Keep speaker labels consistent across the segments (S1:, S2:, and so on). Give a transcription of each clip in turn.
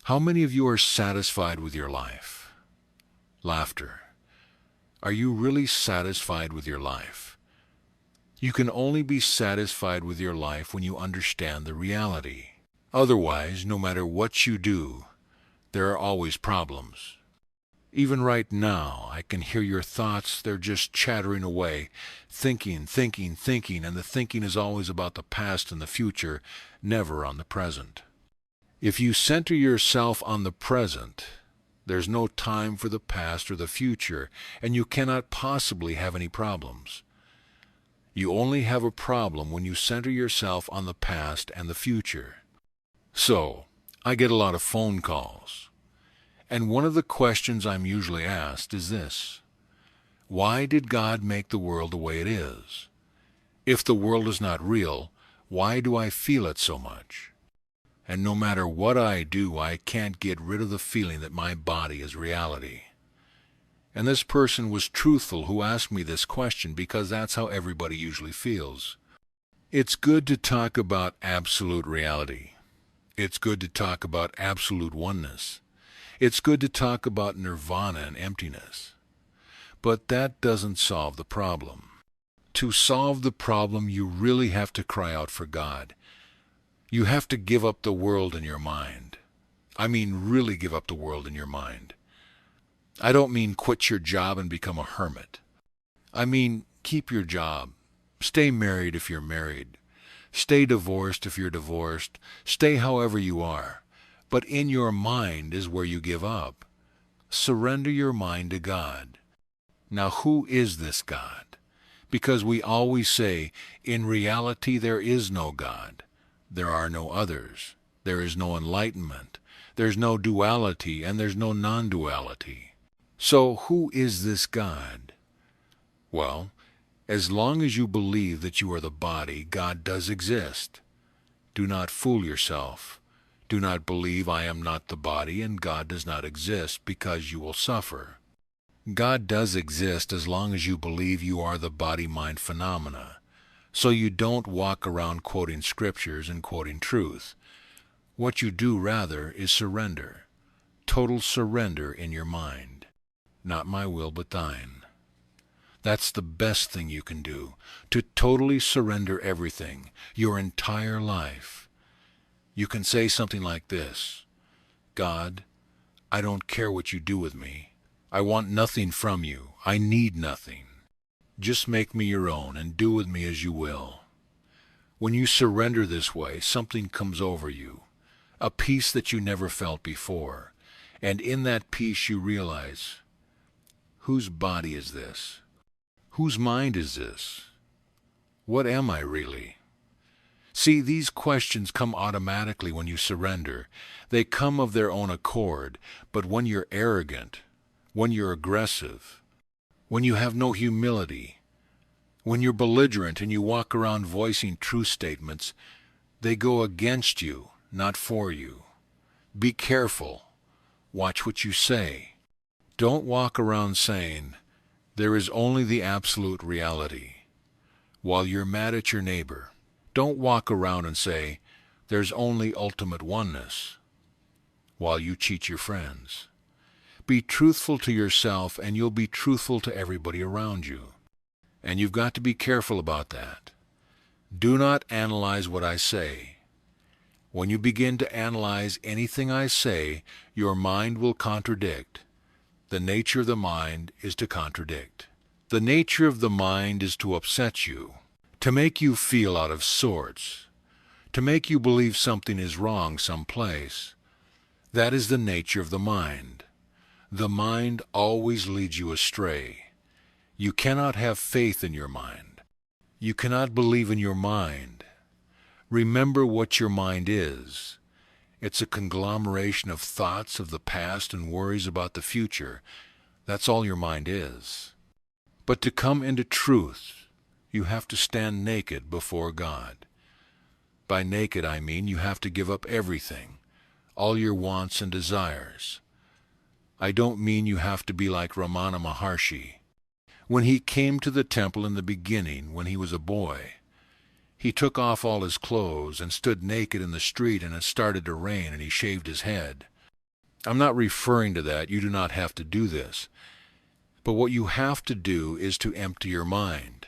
S1: How many of you are satisfied with your life? Laughter. Are you really satisfied with your life? You can only be satisfied with your life when you understand the reality. Otherwise, no matter what you do, there are always problems. Even right now, I can hear your thoughts. They're just chattering away, thinking, and the thinking is always about the past and the future, never on the present. If you center yourself on the present, there's no time for the past or the future, and you cannot possibly have any problems. You only have a problem when you center yourself on the past and the future. So, I get a lot of phone calls. And one of the questions I'm usually asked is this: why did God make the world the way it is? If the world is not real, why do I feel it so much? And no matter what I do, I can't get rid of the feeling that my body is reality. And this person was truthful who asked me this question, because that's how everybody usually feels. It's good to talk about absolute reality. It's good to talk about absolute oneness. It's good to talk about nirvana and emptiness. But that doesn't solve the problem. To solve the problem, you really have to cry out for God. You have to give up the world in your mind. I mean, really give up the world in your mind. I don't mean quit your job and become a hermit. I mean, keep your job. Stay married if you're married. Stay divorced if you're divorced. Stay however you are. But in your mind is where you give up. Surrender your mind to God. Now, who is this God? Because we always say, in reality there is no God. There are no others. There is no enlightenment. There's no duality, and there's no non-duality. So who is this God? Well, as long as you believe that you are the body, God does exist. Do not fool yourself. Do not believe I am not the body and God does not exist, because you will suffer. God does exist as long as you believe you are the body-mind phenomena. So you don't walk around quoting scriptures and quoting truth. What you do rather is surrender. Total surrender in your mind. Not my will but thine. That's the best thing you can do, to totally surrender everything, your entire life. You can say something like this: God, I don't care what you do with me. I want nothing from you. I need nothing. Just make me your own and do with me as you will. When you surrender this way, something comes over you, a peace that you never felt before. And in that peace you realize, whose body is this? Whose mind is this? What am I really? See, these questions come automatically when you surrender. They come of their own accord. But when you're arrogant, when you're aggressive, when you have no humility, when you're belligerent and you walk around voicing truth statements, they go against you, not for you. Be careful. Watch what you say. Don't walk around saying, there is only the absolute reality. While you're mad at your neighbor, don't walk around and say, there's only ultimate oneness, while you cheat your friends. Be truthful to yourself and you'll be truthful to everybody around you. And you've got to be careful about that. Do not analyze what I say. When you begin to analyze anything I say, your mind will contradict. The nature of the mind is to contradict. The nature of the mind is to upset you, to make you feel out of sorts, to make you believe something is wrong someplace. That is the nature of the mind. The mind always leads you astray. You cannot have faith in your mind. You cannot believe in your mind. Remember what your mind is. It's a conglomeration of thoughts of the past and worries about the future. That's all your mind is. But to come into truth, you have to stand naked before God. By naked, I mean you have to give up everything, all your wants and desires. I don't mean you have to be like Ramana Maharshi. When he came to the temple in the beginning, when he was a boy, he took off all his clothes and stood naked in the street, and it started to rain, and he shaved his head. I'm not referring to that. You do not have to do this. But what you have to do is to empty your mind.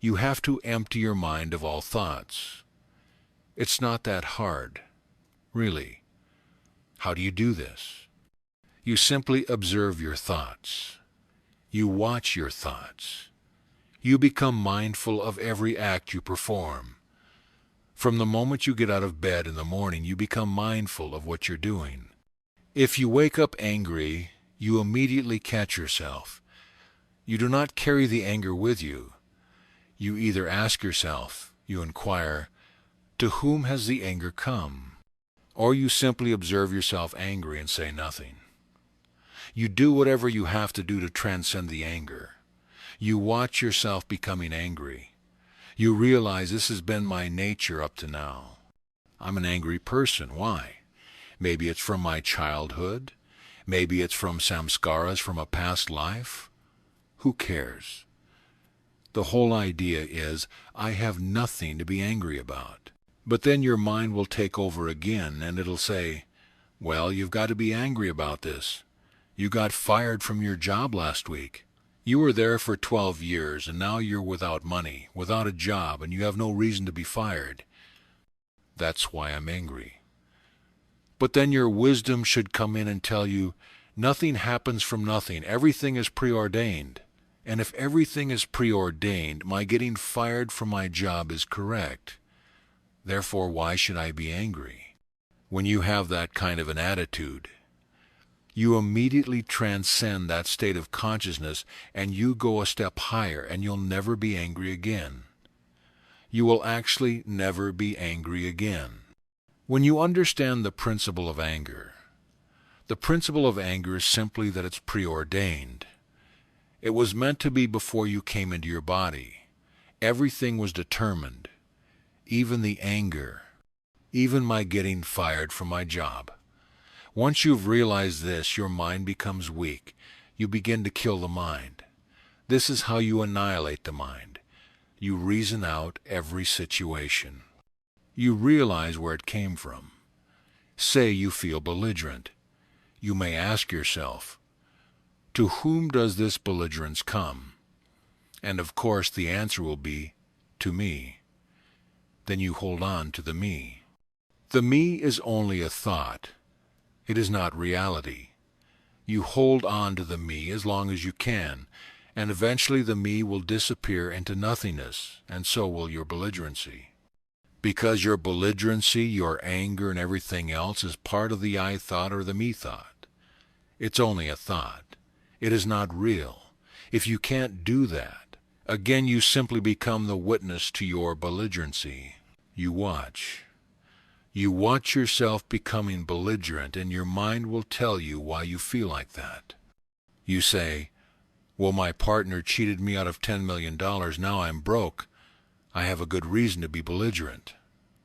S1: You have to empty your mind of all thoughts. It's not that hard, really. How do you do this? You simply observe your thoughts. You watch your thoughts. You become mindful of every act you perform. From the moment you get out of bed in the morning, you become mindful of what you're doing. If you wake up angry, you immediately catch yourself. You do not carry the anger with you. You either ask yourself, you inquire, to whom has the anger come? Or you simply observe yourself angry and say nothing. You do whatever you have to do to transcend the anger. You watch yourself becoming angry. You realize this has been my nature up to now. I'm an angry person. Why? Maybe it's from my childhood. Maybe it's from samskaras from a past life. Who cares? The whole idea is, I have nothing to be angry about. But then your mind will take over again, and it'll say, well, you've got to be angry about this. You got fired from your job last week. You were there for 12 years, and now you're without money, without a job, and you have no reason to be fired. That's why I'm angry. But then your wisdom should come in and tell you, nothing happens from nothing. Everything is preordained. And if everything is preordained, my getting fired from my job is correct. Therefore, why should I be angry? When you have that kind of an attitude, you immediately transcend that state of consciousness and you go a step higher, and you'll never be angry again. You will actually never be angry again. When you understand the principle of anger, the principle of anger is simply that it's preordained. It was meant to be before you came into your body. Everything was determined. Even the anger. Even my getting fired from my job. Once you've realized this, your mind becomes weak. You begin to kill the mind. This is how you annihilate the mind. You reason out every situation. You realize where it came from. Say you feel belligerent. You may ask yourself, to whom does this belligerence come? And of course the answer will be, to me. Then you hold on to the me. The me is only a thought. It is not reality. You hold on to the me as long as you can, and eventually the me will disappear into nothingness, and so will your belligerency. Because your belligerency, your anger, and everything else is part of the I thought or the me thought. It's only a thought. It is not real. If you can't do that, again you simply become the witness to your belligerency. You watch. You watch yourself becoming belligerent, and your mind will tell you why you feel like that. You say, well, my partner cheated me out of $10 million, now I'm broke. I have a good reason to be belligerent.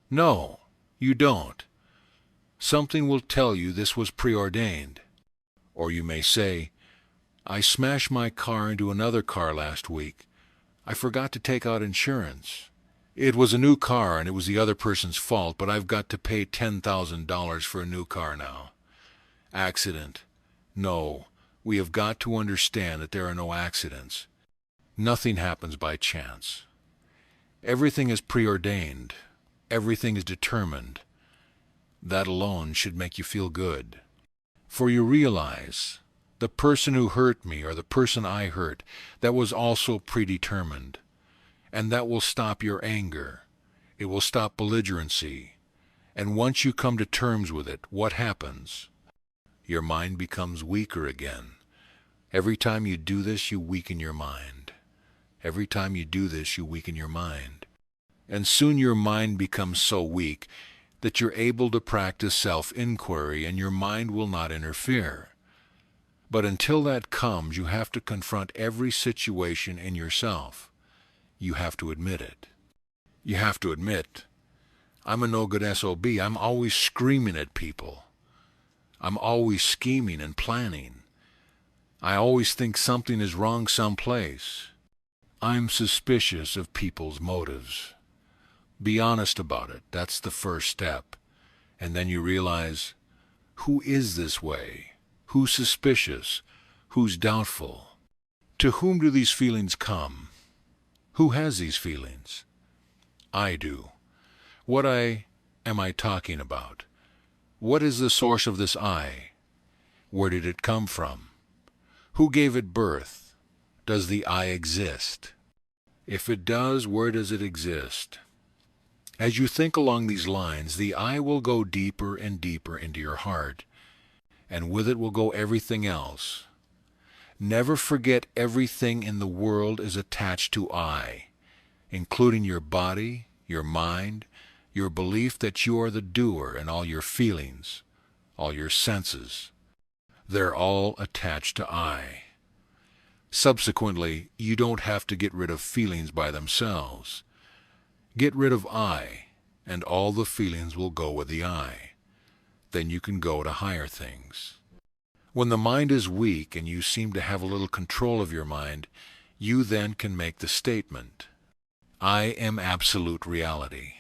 S1: No, you don't. Something will tell you this was preordained. Or you may say, I smashed my car into another car last week. I forgot to take out insurance. It was a new car and it was the other person's fault, but I've got to pay $10,000 for a new car now. Accident. No, we have got to understand that there are no accidents. Nothing happens by chance. Everything is preordained. Everything is determined. That alone should make you feel good. For you realize, the person who hurt me or the person I hurt, that was also predetermined. And that will stop your anger. It will stop belligerency. And once you come to terms with it, what happens? Your mind becomes weaker again. Every time you do this, you weaken your mind. Every time you do this, you weaken your mind. And soon your mind becomes so weak that you're able to practice self-inquiry and your mind will not interfere. But until that comes, you have to confront every situation in yourself. You have to admit it. You have to admit, I'm a no-good SOB. I'm always screaming at people. I'm always scheming and planning. I always think something is wrong someplace. I'm suspicious of people's motives. Be honest about it. That's the first step. And then you realize, Who is this way? Who's suspicious? Who's doubtful? To whom do these feelings come? Who has these feelings? I do. What am I talking about? What is the source of this I? Where did it come from? Who gave it birth? Does the I exist? If it does, where does it exist? As you think along these lines, the I will go deeper and deeper into your heart, and with it will go everything else. Never forget everything in the world is attached to I, including your body, your mind, your belief that you are the doer, and all your feelings, all your senses. They're all attached to I. Subsequently, you don't have to get rid of feelings by themselves. Get rid of I, and all the feelings will go with the I. Then you can go to higher things. When the mind is weak and you seem to have a little control of your mind, you then can make the statement, I am absolute reality.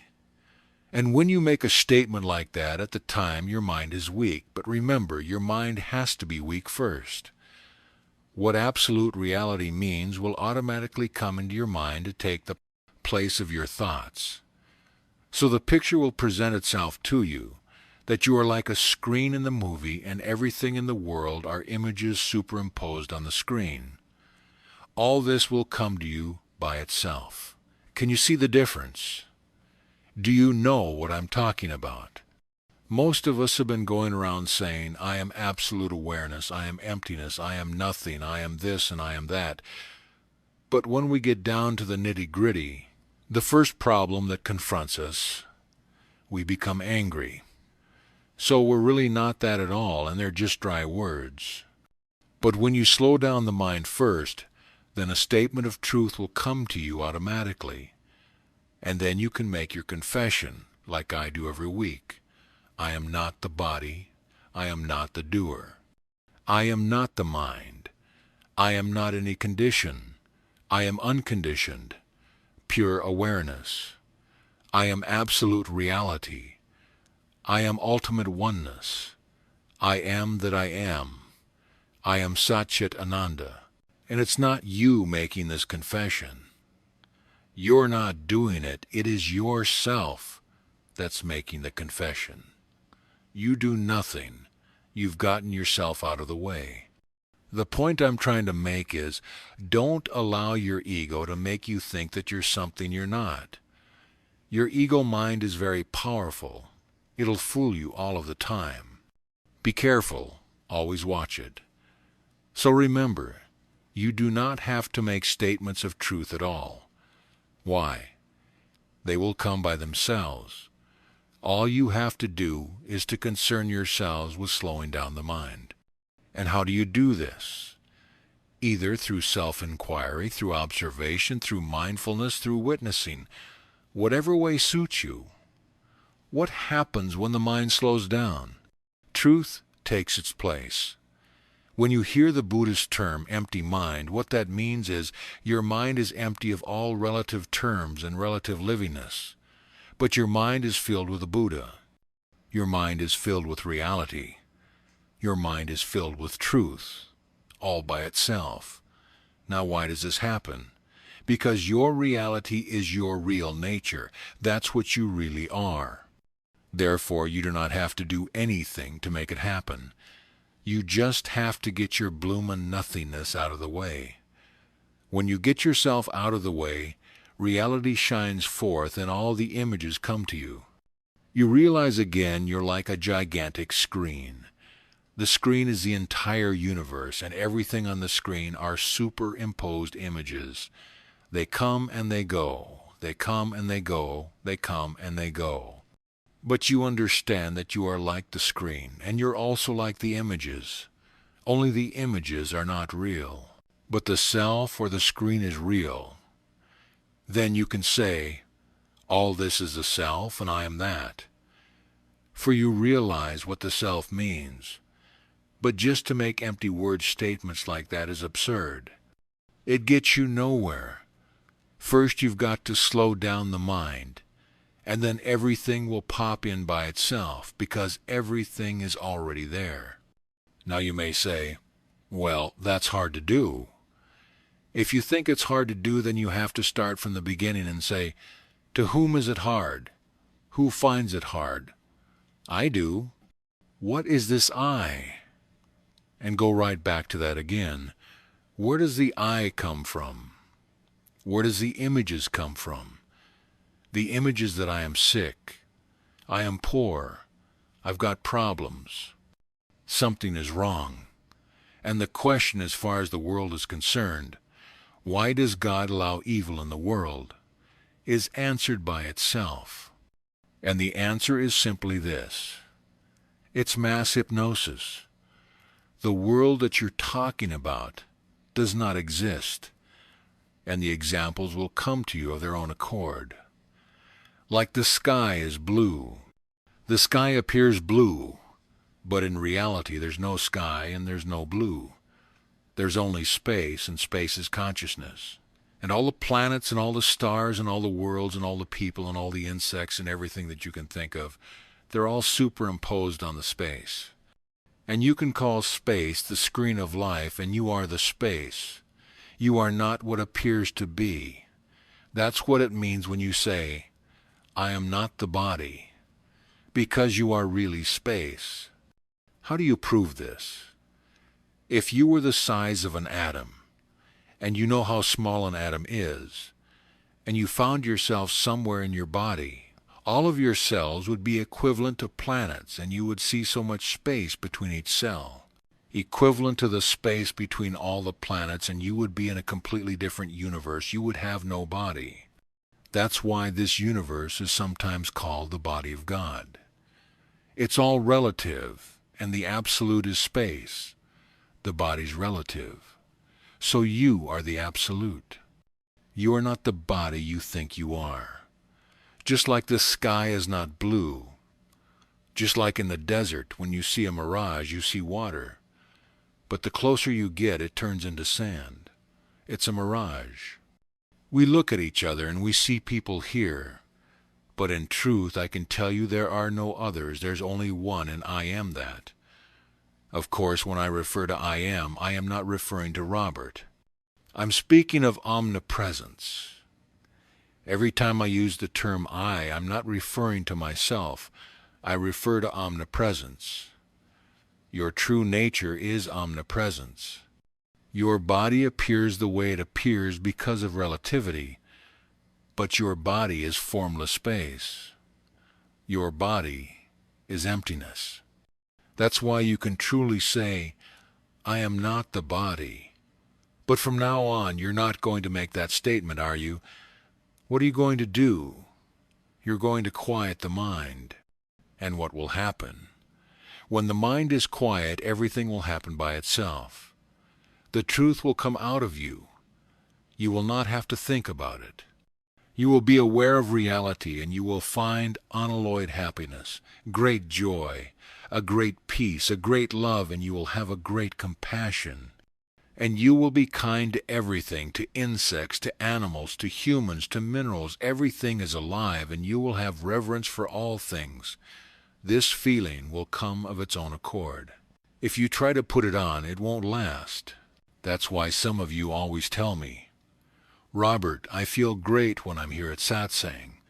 S1: And when you make a statement like that, at the time your mind is weak. But remember, your mind has to be weak first. What absolute reality means will automatically come into your mind to take the place of your thoughts. So the picture will present itself to you, that you are like a screen in the movie and everything in the world are images superimposed on the screen. All this will come to you by itself. Can you see the difference? Do you know what I'm talking about? Most of us have been going around saying, I am absolute awareness, I am emptiness, I am nothing, I am this and I am that. But when we get down to the nitty-gritty, the first problem that confronts us, we become angry. So we're really not that at all, and they're just dry words. But when you slow down the mind first, then a statement of truth will come to you automatically. And then you can make your confession, like I do every week. I am not the body. I am not the doer. I am not the mind. I am not any condition. I am unconditioned, pure awareness. I am absolute reality. I am ultimate oneness. I am that I am. I am Sat Chit Ananda. And it's not you making this confession. You're not doing it. It is yourself that's making the confession. You do nothing. You've gotten yourself out of the way. The point I'm trying to make is, don't allow your ego to make you think that you're something you're not. Your ego mind is very powerful. It'll fool you all of the time. Be careful. Always watch it. So remember, you do not have to make statements of truth at all. Why? They will come by themselves. All you have to do is to concern yourselves with slowing down the mind. And how do you do this? Either through self-inquiry, through observation, through mindfulness, through witnessing, whatever way suits you. What happens when the mind slows down? Truth takes its place. When you hear the Buddhist term empty mind, what that means is your mind is empty of all relative terms and relative livingness. But your mind is filled with the Buddha. Your mind is filled with reality. Your mind is filled with truth, all by itself. Now why does this happen? Because your reality is your real nature. That's what you really are. Therefore, you do not have to do anything to make it happen. You just have to get your bloomin' nothingness out of the way. When you get yourself out of the way, reality shines forth and all the images come to you. You realize again you're like a gigantic screen. The screen is the entire universe, and everything on the screen are superimposed images. They come and they go. They come and they go. They come and they go. But you understand that you are like the screen, and you're also like the images. Only the images are not real. But the self or the screen is real. Then you can say, all this is the self, and I am that. For you realize what the self means. But just to make empty word statements like that is absurd. It gets you nowhere. First you've got to slow down the mind. and then everything will pop in by itself because everything is already there. Now you may say, well, that's hard to do. If you think it's hard to do, then you have to start from the beginning and say, to whom is it hard? Who finds it hard? I do. What is this I? And go right back to that again. Where does the I come from? Where does the images come from? The images that I am sick, I am poor, I've got problems, something is wrong. And the question as far as the world is concerned, why does God allow evil in the world, is answered by itself. And the answer is simply this. It's mass hypnosis. The world that you're talking about does not exist, and the examples will come to you of their own accord. Like the sky is blue. The sky appears blue, but in reality there's no sky and there's no blue. There's only space, and space is consciousness. And all the planets and all the stars and all the worlds and all the people and all the insects and everything that you can think of, they're all superimposed on the space. And you can call space the screen of life, and you are the space. You are not what appears to be. That's what it means when you say, I am not the body, because you are really space. How do you prove this? If you were the size of an atom, and you know how small an atom is, and you found yourself somewhere in your body, all of your cells would be equivalent to planets, and you would see so much space between each cell, equivalent to the space between all the planets, and you would be in a completely different universe. You would have no body. That's why this universe is sometimes called the body of God. It's all relative, and the absolute is space. The body's relative. So you are the absolute. You are not the body you think you are. Just like the sky is not blue. Just like in the desert, when you see a mirage, you see water. But the closer you get, it turns into sand. It's a mirage. We look at each other and we see people here. But in truth, I can tell you there are no others. There's only one, and I am that. Of course, when I refer to I am not referring to Robert. I'm speaking of omnipresence. Every time I use the term I'm not referring to myself. I refer to omnipresence. Your true nature is omnipresence. Your body appears the way it appears because of relativity, but your body is formless space. Your body is emptiness. That's why you can truly say, I am not the body. But from now on, you're not going to make that statement, are you? What are you going to do? You're going to quiet the mind. And what will happen? When the mind is quiet, everything will happen by itself. The truth will come out of you. You will not have to think about it. You will be aware of reality, and you will find unalloyed happiness, great joy, a great peace, a great love, and you will have a great compassion. And you will be kind to everything, to insects, to animals, to humans, to minerals. Everything is alive, and you will have reverence for all things. This feeling will come of its own accord. If you try to put it on, it won't last. That's why some of you always tell me, Robert, I feel great when I'm here at Satsang,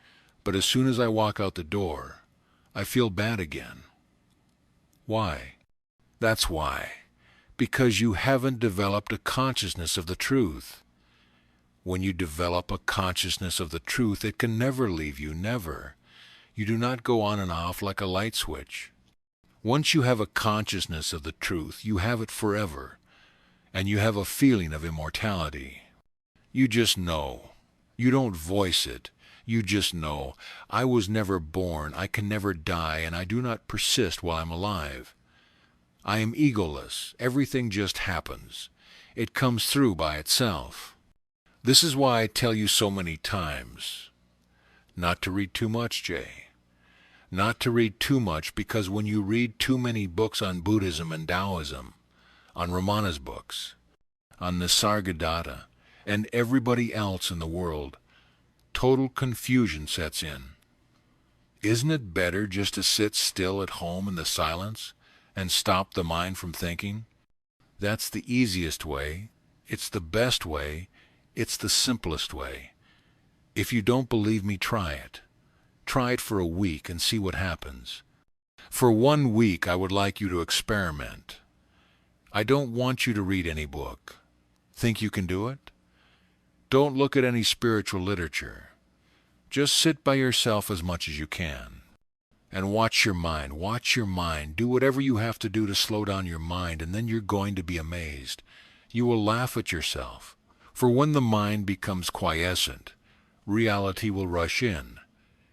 S1: but as soon as I walk out the door, I feel bad again. Why? That's why. Because you haven't developed a consciousness of the truth. When you develop a consciousness of the truth, it can never leave you, never. You do not go on and off like a light switch. Once you have a consciousness of the truth, you have it forever, and you have a feeling of immortality. You just know. You don't voice it. You just know. I was never born, I can never die, and I do not persist while I'm alive. I am egoless. Everything just happens. It comes through by itself. This is why I tell you so many times, not to read too much, Jay. Not to read too much, because when you read too many books on Buddhism and Taoism, on Ramana's books, on Nisargadatta, and everybody else in the world, total confusion sets in. Isn't it better just to sit still at home in the silence and stop the mind from thinking? That's the easiest way. It's the best way. It's the simplest way. If you don't believe me, try it. Try it for a week and see what happens. For 1 week, I would like you to experiment. I don't want you to read any book. Think you can do it? Don't look at any spiritual literature. Just sit by yourself as much as you can. And watch your mind. Watch your mind. Do whatever you have to do to slow down your mind, and then you're going to be amazed. You will laugh at yourself. For when the mind becomes quiescent, reality will rush in.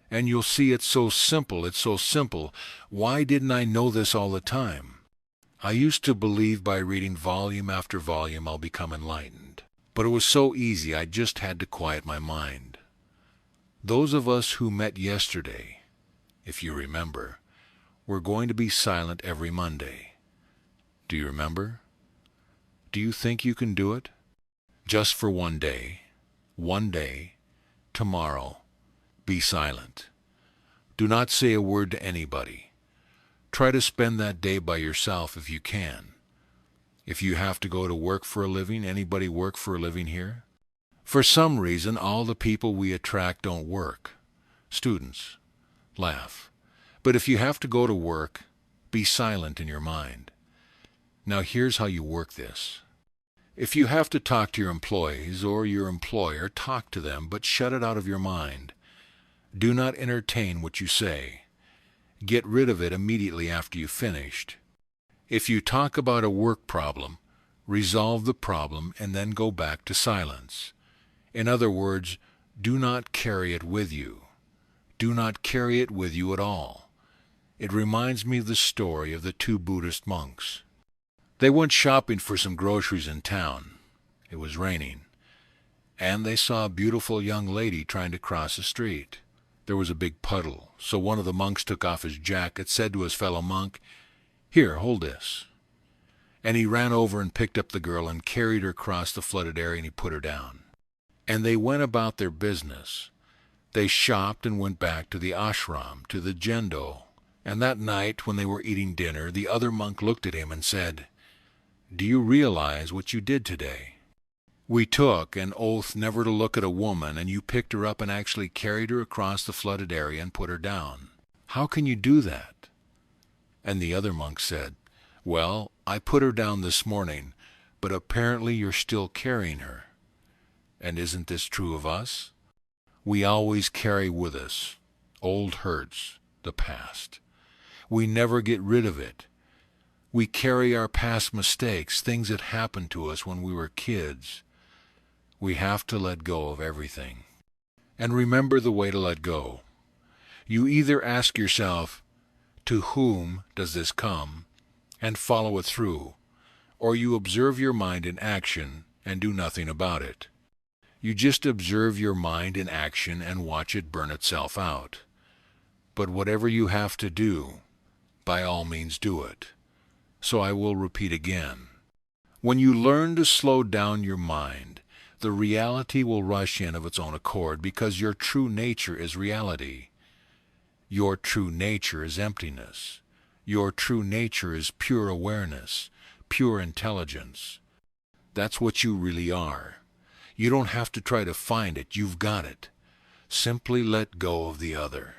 S1: And you'll see it's so simple. It's so simple. Why didn't I know this all the time? I used to believe by reading volume after volume I'll become enlightened. But it was so easy, I just had to quiet my mind. Those of us who met yesterday, if you remember, were going to be silent every Monday. Do you remember? Do you think you can do it? Just for 1 day. 1 day. Tomorrow. Be silent. Do not say a word to anybody. Try to spend that day by yourself if you can. If you have to go to work for a living, anybody work for a living here? For some reason, all the people we attract don't work. Students, laugh. But if you have to go to work, be silent in your mind. Now here's how you work this. If you have to talk to your employees or your employer, talk to them, but shut it out of your mind. Do not entertain what you say. Get rid of it immediately after you've finished. If you talk about a work problem, resolve the problem and then go back to silence. In other words, do not carry it with you. Do not carry it with you at all. It reminds me of the story of the 2 Buddhist monks. They went shopping for some groceries in town. It was raining, and they saw a beautiful young lady trying to cross the street. There was a big puddle, so one of the monks took off his jacket, said to his fellow monk, "Here, hold this." And he ran over and picked up the girl and carried her across the flooded area, and he put her down. And they went about their business. They shopped and went back to the ashram, to the gendo. And that night, when they were eating dinner, the other monk looked at him and said, "Do you realize what you did today? We took an oath never to look at a woman, and you picked her up and actually carried her across the flooded area and put her down. How can you do that?" And the other monk said, "Well, I put her down this morning, but apparently you're still carrying her. And isn't this true of us? We always carry with us old hurts, the past. We never get rid of it. We carry our past mistakes, things that happened to us when we were kids. We have to let go of everything. And remember the way to let go. You either ask yourself, to whom does this come, and follow it through, or you observe your mind in action and do nothing about it. You just observe your mind in action and watch it burn itself out. But whatever you have to do, by all means do it. So I will repeat again. When you learn to slow down your mind, the reality will rush in of its own accord, because your true nature is reality. Your true nature is emptiness. Your true nature is pure awareness, pure intelligence. That's what you really are. You don't have to try to find it. You've got it. Simply let go of the other.